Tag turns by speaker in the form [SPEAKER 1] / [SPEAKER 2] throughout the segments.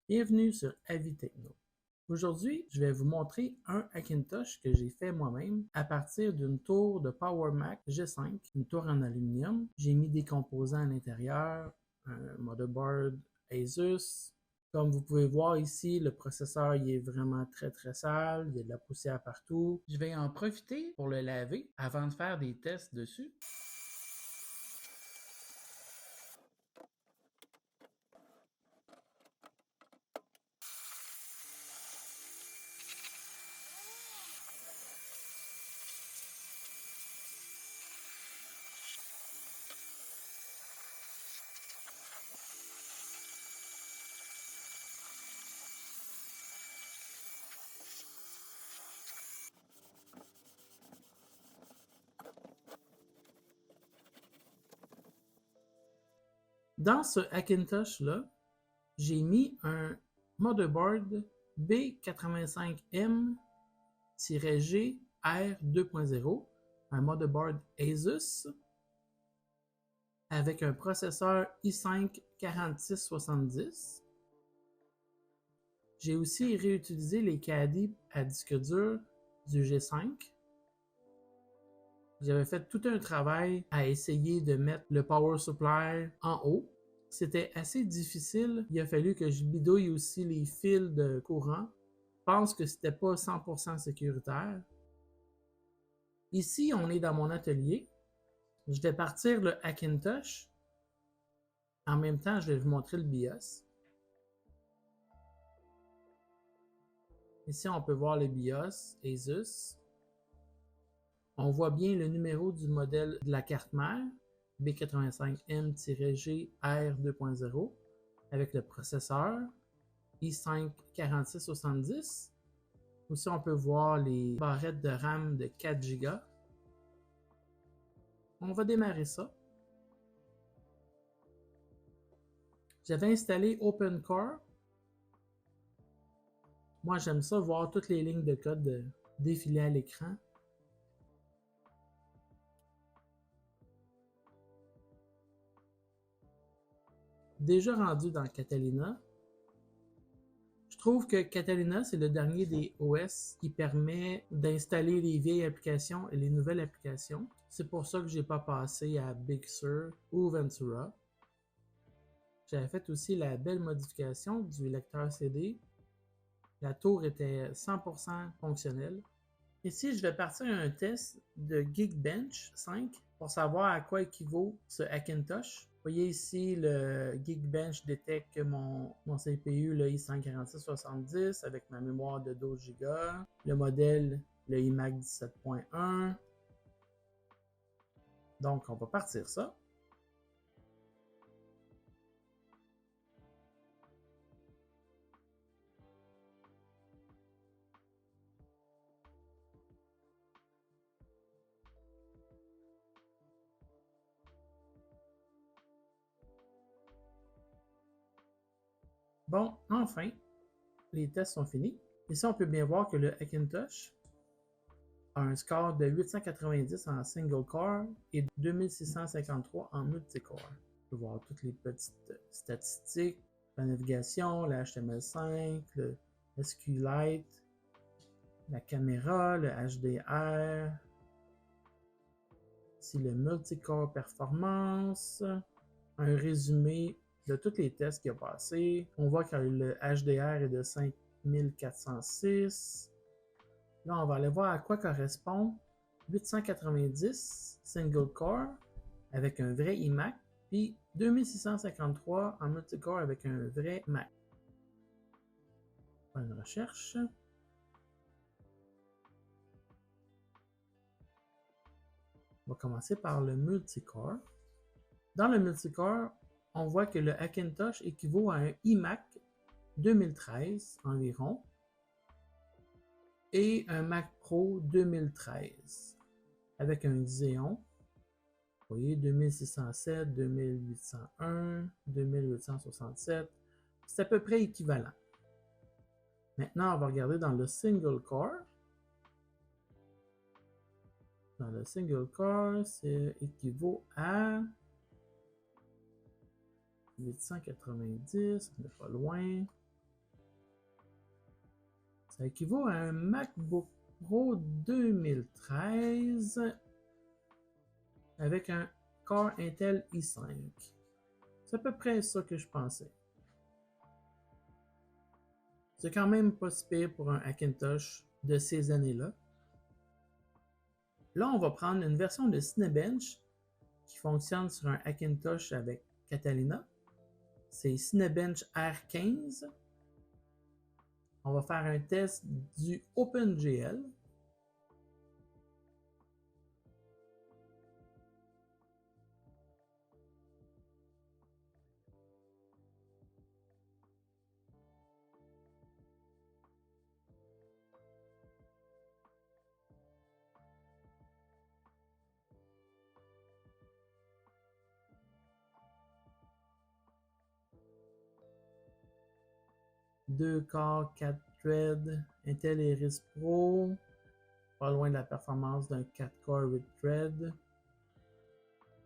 [SPEAKER 1] Bienvenue sur Avis Techno. Aujourd'hui, je vais vous montrer un Hackintosh que j'ai fait moi-même à partir d'une tour de PowerMac G5, une tour en aluminium. J'ai mis des composants à l'intérieur, un motherboard Asus. Comme vous pouvez voir ici, le processeur il est vraiment très sale, il y a de la poussière partout. Je vais en profiter pour le laver avant de faire des tests dessus. Dans ce Hackintosh-là, j'ai mis un motherboard B85M-G R2.0, un motherboard Asus avec un processeur i5 4670. J'ai aussi réutilisé les caddies à disque dur du G5. J'avais fait tout un travail à essayer de mettre le power supply en haut. C'était assez difficile. Il a fallu que je bidouille aussi les fils de courant. Je pense que c'était pas 100% sécuritaire. Ici, on est dans mon atelier. Je vais partir le Hackintosh. En même temps, je vais vous montrer le BIOS. Ici, on peut voir le BIOS Asus. On voit bien le numéro du modèle de la carte mère, B85M-G R2.0, avec le processeur i5 4670. Aussi, on peut voir les barrettes de RAM de 4 Go. On va démarrer ça. J'avais installé OpenCore. Moi, j'aime ça, voir toutes les lignes de code défiler à l'écran. Déjà rendu dans Catalina, je trouve que Catalina, c'est le dernier des OS qui permet d'installer les vieilles applications et les nouvelles applications. C'est pour ça que je n'ai pas passé à Big Sur ou Ventura. J'avais fait aussi la belle modification du lecteur CD. La tour était 100% fonctionnelle. Ici, je vais partir un test de Geekbench 5 pour savoir à quoi équivaut ce Hackintosh. Vous voyez ici, le Geekbench détecte mon CPU, le i5 4670 avec ma mémoire de 12 Go, le modèle, le iMac 17.1. Donc, on va partir ça. Bon, enfin, les tests sont finis. Ici, on peut bien voir que le Hackintosh a un score de 890 en single core et 2653 en multicore. On peut voir toutes les petites statistiques, la navigation, la HTML5, le SQLite, la caméra, le HDR, ici le multicore performance, un résumé de tous les tests qu'il a passé. On voit que le HDR est de 5406. Là, on va aller voir à quoi correspond 890 single core avec un vrai iMac, puis 2653 en multicore avec un vrai Mac. On va faire une recherche. On va commencer par le multicore. Dans le multicore, on voit que le Hackintosh équivaut à un iMac 2013 environ et un Mac Pro 2013 avec un Xeon. Vous voyez, 2607, 2801, 2867. C'est à peu près équivalent. Maintenant, on va regarder dans le single core. Dans le single core, c'est équivaut à 890, on n'est pas loin. Ça équivaut à un MacBook Pro 2013 avec un Core Intel i5. C'est à peu près ça que je pensais. C'est quand même pas si pire pour un Hackintosh de ces années-là. Là, on va prendre une version de Cinebench qui fonctionne sur un Hackintosh avec Catalina. C'est Cinebench R15. On va faire un test du OpenGL. Deux corps, 4 threads, Intel Iris Pro, pas loin de la performance d'un 4 core 8 threads.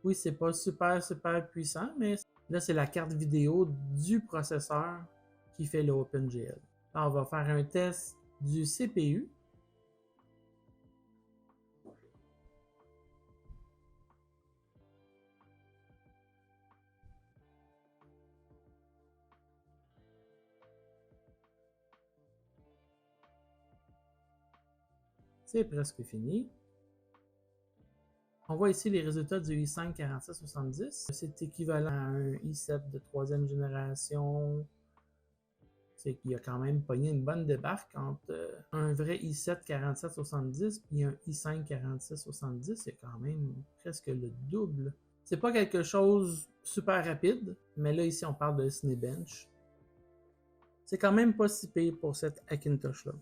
[SPEAKER 1] Oui, c'est pas super puissant, mais là, c'est la carte vidéo du processeur qui fait le OpenGL. Là, on va faire un test du CPU. C'est presque fini. On voit ici les résultats du i5 4770. C'est équivalent à un i7 de 3e génération. C'est qu'il a quand même pogné une bonne débarque entre un vrai i7 4770 et un i5 4670. C'est quand même presque le double. C'est pas quelque chose super rapide, mais là ici on parle de Cinebench. C'est quand même pas si pire pour cette Hackintosh-là.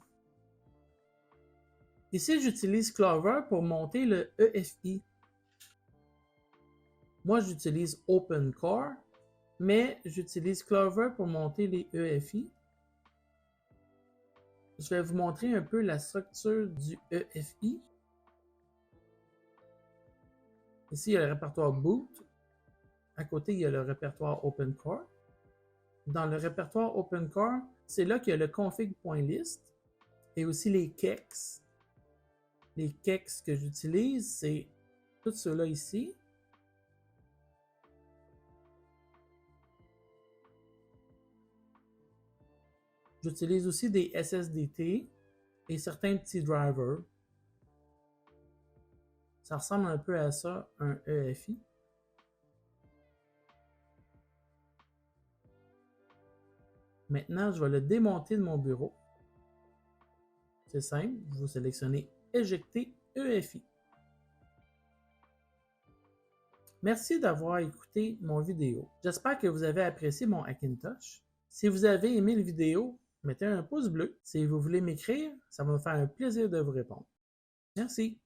[SPEAKER 1] Ici, j'utilise Clover pour monter le EFI. Moi, j'utilise OpenCore, mais j'utilise Clover pour monter les EFI. Je vais vous montrer un peu la structure du EFI. Ici, il y a le répertoire boot. À côté, il y a le répertoire OpenCore. Dans le répertoire OpenCore, c'est là qu'il y a le config.list et aussi les kex. Les kex que j'utilise, c'est tout ceux-là ici. J'utilise aussi des SSDT et certains petits drivers. Ça ressemble un peu à ça, un EFI. Maintenant, je vais le démonter de mon bureau. C'est simple, vous sélectionnez Éjecter EFI. Merci d'avoir écouté mon vidéo. J'espère que vous avez apprécié mon Hackintosh. Si vous avez aimé la vidéo, mettez un pouce bleu. Si vous voulez m'écrire, ça va me faire un plaisir de vous répondre. Merci.